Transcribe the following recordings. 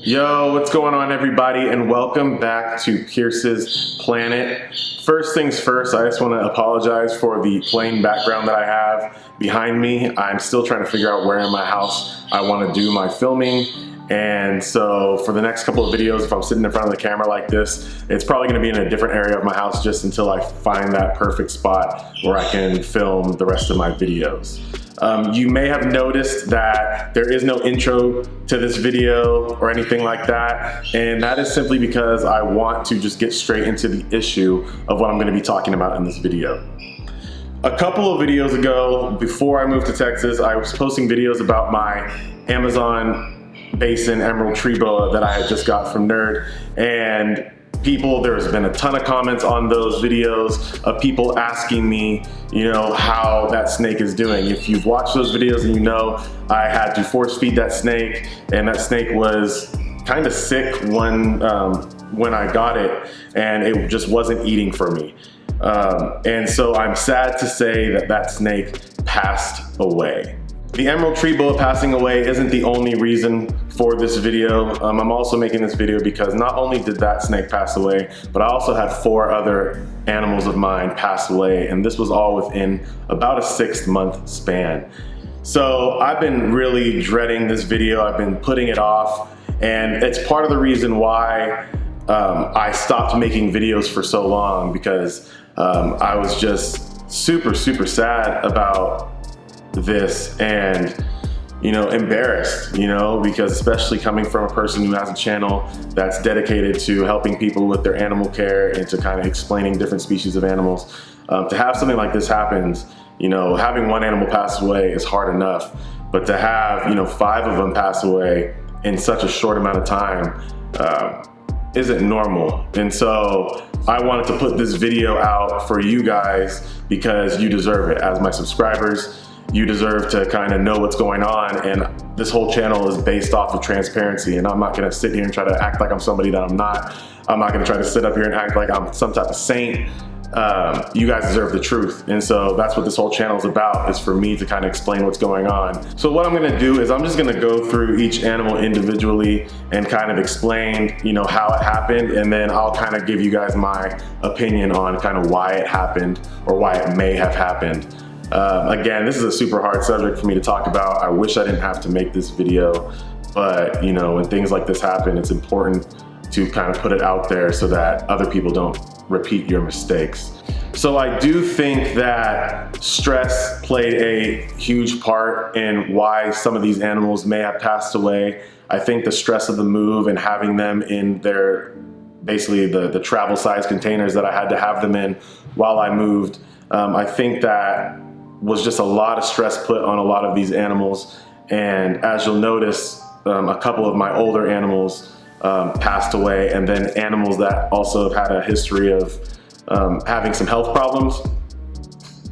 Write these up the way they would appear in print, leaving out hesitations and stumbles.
Yo, what's going on everybody, and welcome back to Pierce's Planet. First things first, I just want to apologize for the plain background that I have behind me. I'm still trying to figure out where in my house I want to do my filming. And so for the next couple of videos, if I'm sitting in front of the camera like this, it's probably going to be in a different area of my house just until I find that perfect spot where I can film the rest of my videos. You may have noticed that there is no intro to this video or anything like that, and that is simply because I want to just get straight into the issue of what I'm going to be talking about in this video. A couple of videos ago, before I moved to Texas, I was posting videos about my Amazon Basin Emerald Tree Boa that I had just got from Nerd, and there's been a ton of comments on those videos of people asking me, how that snake is doing. If you've watched those videos, and I had to force feed that snake, and that snake was kind of sick when I got it, and it just wasn't eating for me. And so I'm sad to say that that snake passed away. The Emerald Tree Boa passing away isn't the only reason for this video. I'm also making this video because not only did that snake pass away, but I also had 4 other animals of mine pass away, and this was all within about a 6-month span. So I've been really dreading this video. I've been putting it off, and it's part of the reason why I stopped making videos for so long, because I was just super sad about this, and embarrassed, because especially coming from a person who has a channel that's dedicated to helping people with their animal care and to kind of explaining different species of animals, to have something like this happen, having one animal pass away is hard enough, but to have 5 of them pass away in such a short amount of time isn't normal. And so I wanted to put this video out for you guys because you deserve it. As my subscribers, you deserve to kind of know what's going on, and this whole channel is based off of transparency, and I'm not going to sit here and try to act like I'm somebody that I'm not. I'm not going to try to sit up here and act like I'm some type of saint. You guys deserve the truth, and so that's what this whole channel is about, is for me to kind of explain what's going on. So what I'm going to do is I'm just going to go through each animal individually and kind of explain how it happened, and then I'll kind of give you guys my opinion on kind of why it happened or why it may have happened. Again, this is a super hard subject for me to talk about. I wish I didn't have to make this video, but when things like this happen, it's important to kind of put it out there so that other people don't repeat your mistakes. So I do think that stress played a huge part in why some of these animals may have passed away. I think the stress of the move and having them in their, basically the travel size containers that I had to have them in while I moved, I think that was just a lot of stress put on a lot of these animals. And as you'll notice, a couple of my older animals passed away, and then animals that also have had a history of having some health problems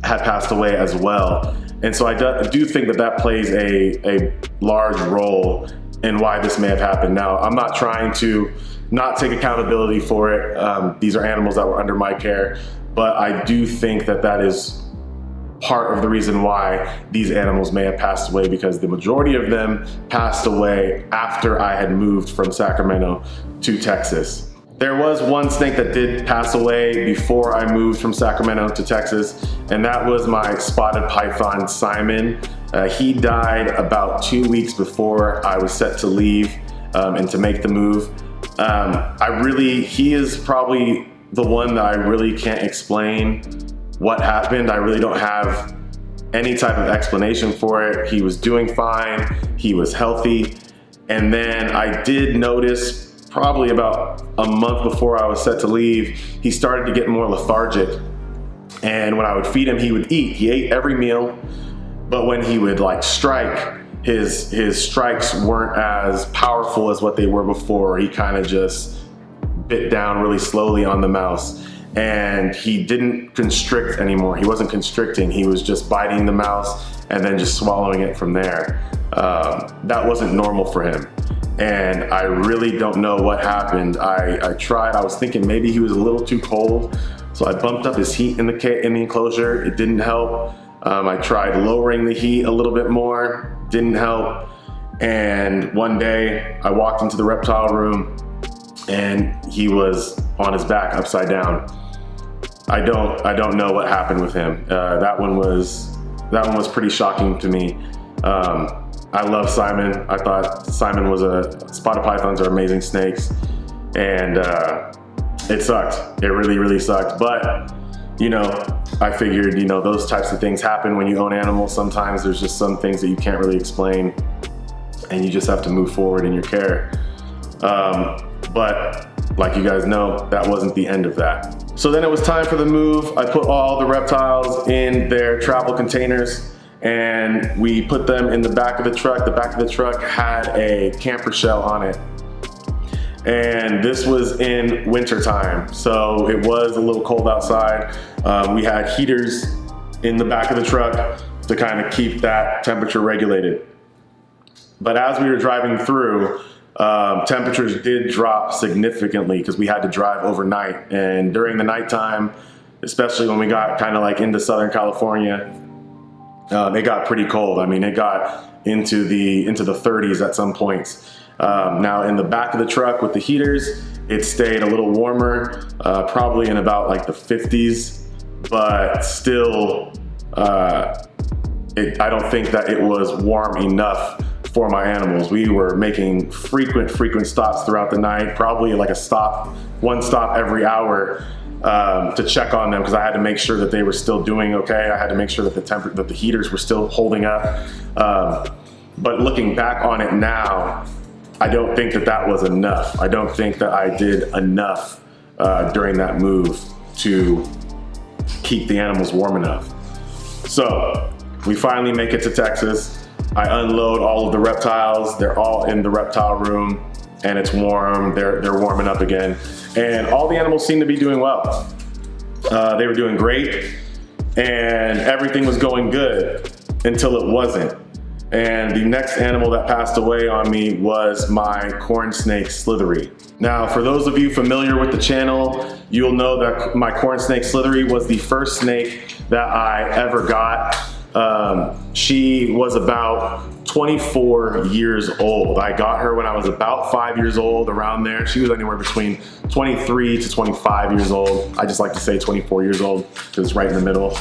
had passed away as well. And so I do think that that plays a large role in why this may have happened. Now, I'm not trying to not take accountability for it. These are animals that were under my care, but I do think that that is part of the reason why these animals may have passed away, because the majority of them passed away after I had moved from Sacramento to Texas. There was one snake that did pass away before I moved from Sacramento to Texas, and that was my spotted python, Simon. He died about 2 weeks before I was set to leave and to make the move. He is probably the one that I really can't explain what happened. I really don't have any type of explanation for it. He was doing fine, he was healthy, and then I did notice probably about a month before I was set to leave, he started to get more lethargic, and when I would feed him, he would eat. He ate every meal, but when he would strike, his strikes weren't as powerful as what they were before. He kind of just bit down really slowly on the mouse, and he didn't constrict anymore. He wasn't constricting, he was just biting the mouse and then just swallowing it from there. That wasn't normal for him, and I really don't know what happened. I tried, I was thinking maybe he was a little too cold, so I bumped up his heat in the enclosure. It didn't help. I tried lowering the heat a little bit more, didn't help. And one day I walked into the reptile room and he was on his back upside down. I don't know what happened with him. That one was pretty shocking to me. I love Simon. I thought Simon was spotted pythons are amazing snakes, and it sucked. It really sucked. But you know, I figured, you know, those types of things happen when you own animals. Sometimes there's just some things that you can't really explain, and you just have to move forward in your care. But like you guys know, that wasn't the end of that. So then it was time for the move. I put all the reptiles in their travel containers and we put them in the back of the truck. The back of the truck had a camper shell on it. And this was in winter time, so it was a little cold outside. We had heaters in the back of the truck to kind of keep that temperature regulated. But as we were driving through, temperatures did drop significantly because we had to drive overnight. And during the nighttime, especially when we got kind of like into Southern California, it got pretty cold. I mean, it got into the 30s at some points. Now in the back of the truck with the heaters, it stayed a little warmer, probably in about like the 50s, but still, I don't think that it was warm enough for my animals. We were making frequent stops throughout the night, probably like one stop every hour, to check on them, because I had to make sure that they were still doing okay. I had to make sure that the heaters were still holding up. But looking back on it now, I don't think that was enough. I don't think that I did enough during that move to keep the animals warm enough. So we finally make it to Texas. I unload all of the reptiles. They're all in the reptile room and it's warm. They're warming up again. And all the animals seem to be doing well. They were doing great and everything was going good until it wasn't. And the next animal that passed away on me was my corn snake Slithery. Now, for those of you familiar with the channel, you'll know that my corn snake Slithery was the first snake that I ever got. She was about 24 years old. I got her when I was about 5 years old, around there. She was anywhere between 23 to 25 years old. I just like to say 24 years old because it's right in the middle.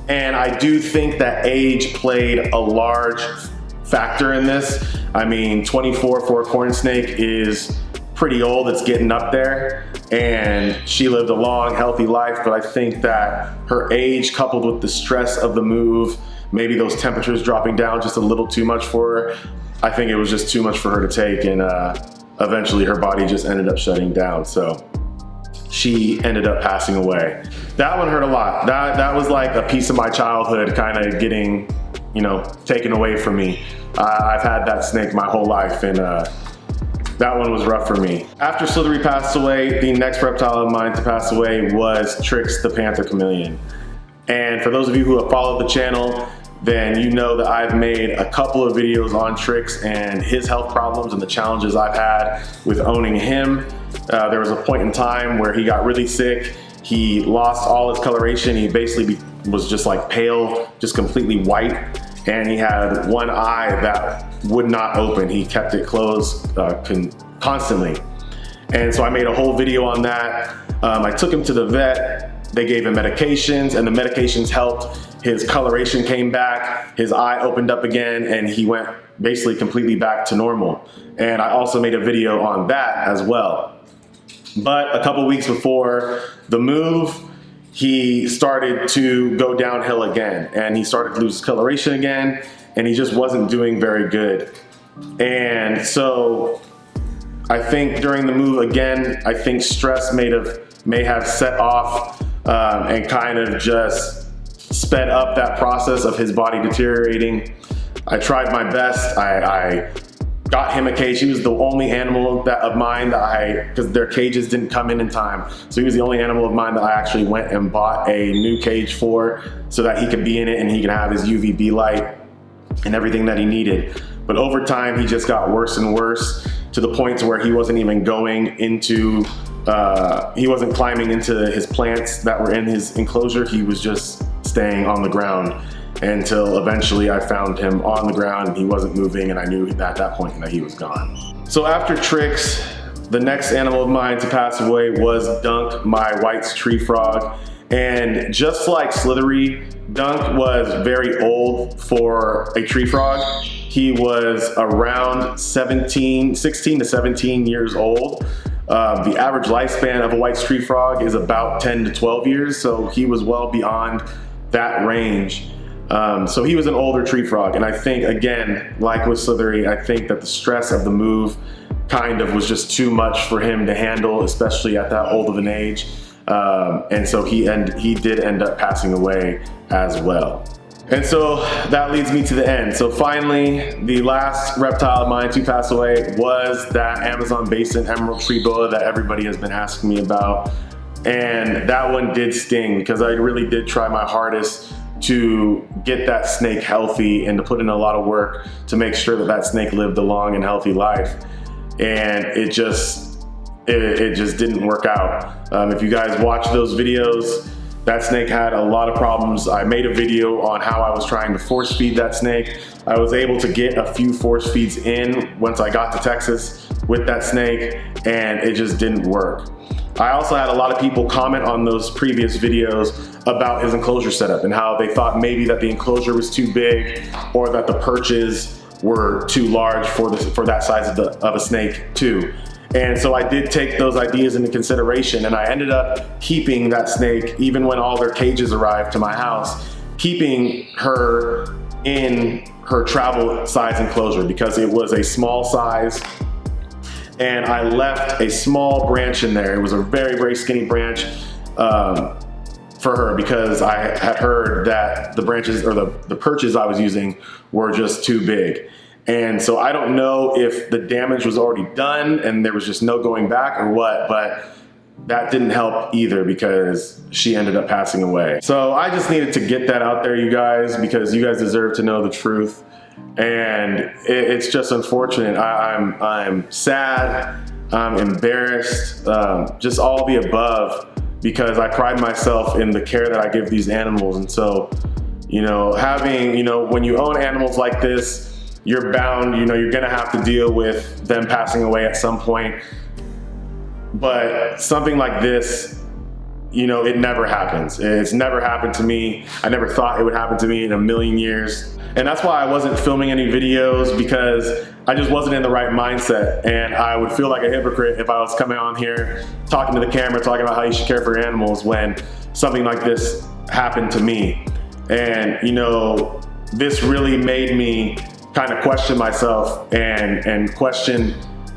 And I do think that age played a large factor in this. I mean, 24 for a corn snake is pretty old. It's getting up there. And she lived a long, healthy life, but I think that her age coupled with the stress of the move, maybe those temperatures dropping down just a little too much for her, I think it was just too much for her to take, and eventually her body just ended up shutting down. So she ended up passing away. That one hurt a lot. That was like a piece of my childhood kind of getting, you know, taken away from me. I've had that snake my whole life, and that one was rough for me. After Slithery passed away, the next reptile of mine to pass away was Trix the Panther Chameleon. And for those of you who have followed the channel, then you know that I've made a couple of videos on Trix and his health problems and the challenges I've had with owning him. There was a point in time where he got really sick. He lost all his coloration. He basically was just like pale, just completely white. And he had one eye that would not open. He kept it closed constantly. And so I made a whole video on that. I took him to the vet. They gave him medications, and the medications helped. His coloration came back, his eye opened up again, and he went basically completely back to normal. And I also made a video on that as well. But a couple weeks before the move, he started to go downhill again, and he started to lose his coloration again, and he just wasn't doing very good. And so I think during the move again, I think stress may have set off and kind of just sped up that process of his body deteriorating. I tried my best. I got him a cage. He was the only animal of mine that because their cages didn't come in time. So he was the only animal of mine that I actually went and bought a new cage for, so that he could be in it and he could have his UVB light and everything that he needed. But over time, he just got worse and worse, to the point to where he wasn't even going into, he wasn't climbing into his plants that were in his enclosure. He was just staying on the ground. until eventually I found him on the ground and he wasn't moving, and I knew at that point that he was gone. So after Trix, the next animal of mine to pass away was Dunk, my White's tree frog. And just like Slithery, Dunk was very old for a tree frog. He was around 16 to 17 years old. The average lifespan of a White's tree frog is about 10 to 12 years, so he was well beyond that range. So he was an older tree frog, and I think, again, like with Slithery, I think that the stress of the move kind of was just too much for him to handle, especially at that old of an age. And so he did end up passing away as well. And so that leads me to the end. So finally, the last reptile of mine to pass away was that Amazon Basin Emerald Tree Boa that everybody has been asking me about. And that one did sting, because I really did try my hardest to get that snake healthy and to put in a lot of work to make sure that that snake lived a long and healthy life. And it just didn't work out. If you guys watch those videos, that snake had a lot of problems. I made a video on how I was trying to force feed that snake. I was able to get a few force feeds in once I got to Texas with that snake, and it just didn't work. I also had a lot of people comment on those previous videos about his enclosure setup and how they thought maybe that the enclosure was too big or that the perches were too large for that size of a snake too. And so I did take those ideas into consideration, and I ended up keeping that snake even when all their cages arrived to my house, keeping her in her travel size enclosure because it was a small size. And I left a small branch in there. It was a very, very skinny branch for her, because I had heard that the branches or the perches I was using were just too big. And so I don't know if the damage was already done and there was just no going back or what, but that didn't help either because she ended up passing away. So I just needed to get that out there, you guys, because you guys deserve to know the truth. And it's just unfortunate. I'm sad, I'm embarrassed, just all the above, because I pride myself in the care that I give these animals. And so, when you own animals like this, you're bound, you're gonna have to deal with them passing away at some point. But something like this, it never happens. It's never happened to me. I never thought it would happen to me in a million years. And that's why I wasn't filming any videos, because I just wasn't in the right mindset. And I would feel like a hypocrite if I was coming on here, talking to the camera, talking about how you should care for your animals when something like this happened to me. And, this really made me kind of question myself and question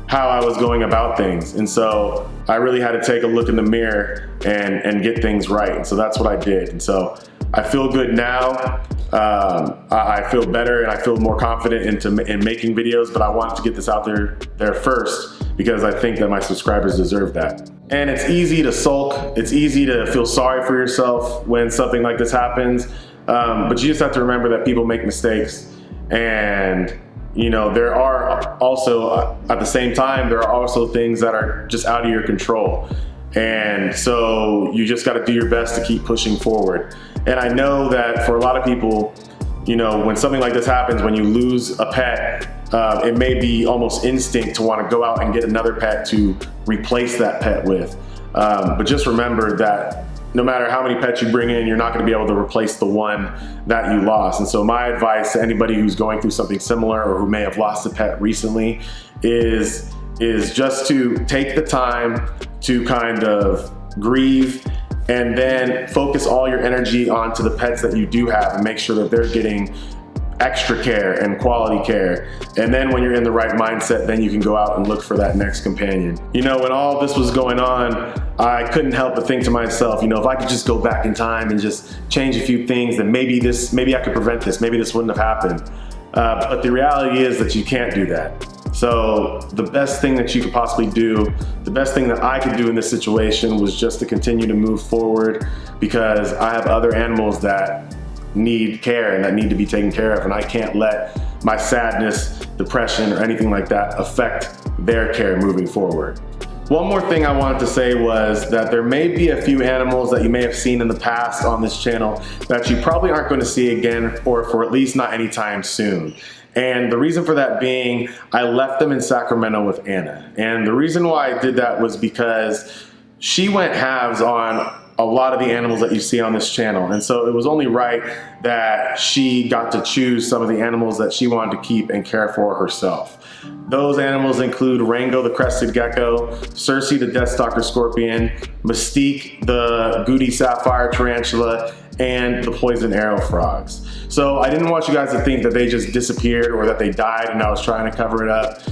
how I was going about things. And so I really had to take a look in the mirror and get things right. And so that's what I did. And so I feel good now. I feel better and I feel more confident in making videos, but I wanted to get this out there first because I think that my subscribers deserve that. And it's easy to sulk. It's easy to feel sorry for yourself when something like this happens. But you just have to remember that people make mistakes. And there are also, at the same time, there are also things that are just out of your control. And so you just got to do your best to keep pushing forward. And I know that for a lot of people, when something like this happens, when you lose a pet, it may be almost instinct to want to go out and get another pet to replace that pet with. But just remember that no matter how many pets you bring in, you're not going to be able to replace the one that you lost. And so my advice to anybody who's going through something similar or who may have lost a pet recently is just to take the time to kind of grieve and then focus all your energy onto the pets that you do have and make sure that they're getting extra care and quality care. And then when you're in the right mindset, then you can go out and look for that next companion. When all this was going on, I couldn't help but think to myself, if I could just go back in time and just change a few things, then maybe I could prevent this. Maybe this wouldn't have happened. But the reality is that you can't do that. So the best thing that you could possibly do, the best thing that I could do in this situation was just to continue to move forward, because I have other animals that need care and that need to be taken care of, and I can't let my sadness, depression, or anything like that affect their care moving forward. One more thing I wanted to say was that there may be a few animals that you may have seen in the past on this channel that you probably aren't going to see again, or for at least not anytime soon. And the reason for that being, I left them in Sacramento with Anna. And the reason why I did that was because she went halves on a lot of the animals that you see on this channel. And so it was only right that she got to choose some of the animals that she wanted to keep and care for herself. Those animals include Rango the crested gecko, Circe the deathstalker scorpion, Mystique the Goody sapphire tarantula, and the poison arrow frogs. So I didn't want you guys to think that they just disappeared or that they died and I was trying to cover it up.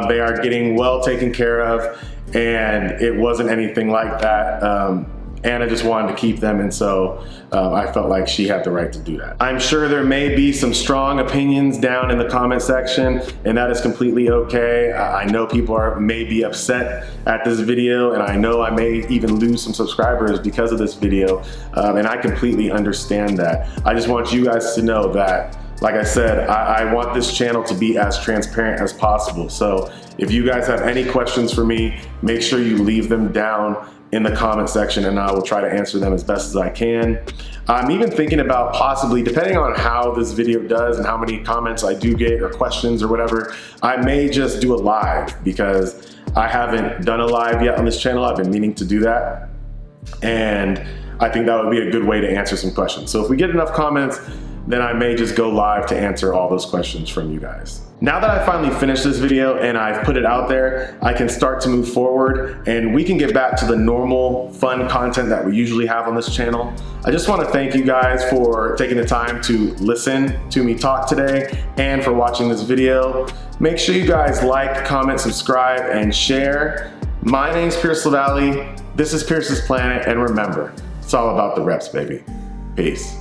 They are getting well taken care of, and it wasn't anything like that. Anna just wanted to keep them, and so I felt like she had the right to do that. I'm sure there may be some strong opinions down in the comment section, and that is completely okay. I know people may be upset at this video, and I know I may even lose some subscribers because of this video, and I completely understand that. I just want you guys to know that, like I said, I want this channel to be as transparent as possible. So if you guys have any questions for me, make sure you leave them down in the comment section and I will try to answer them as best as I can. I'm even thinking about possibly, depending on how this video does and how many comments I do get or questions or whatever, I may just do a live, because I haven't done a live yet on this channel. I've been meaning to do that, and I think that would be a good way to answer some questions. So if we get enough comments, then I may just go live to answer all those questions from you guys. Now that I finally finished this video and I've put it out there, I can start to move forward and we can get back to the normal fun content that we usually have on this channel. I just want to thank you guys for taking the time to listen to me talk today and for watching this video. Make sure you guys like, comment, subscribe, and share. My name's Pierce LaValle. This is Pierce's Planet, and remember, it's all about the reps, baby. Peace.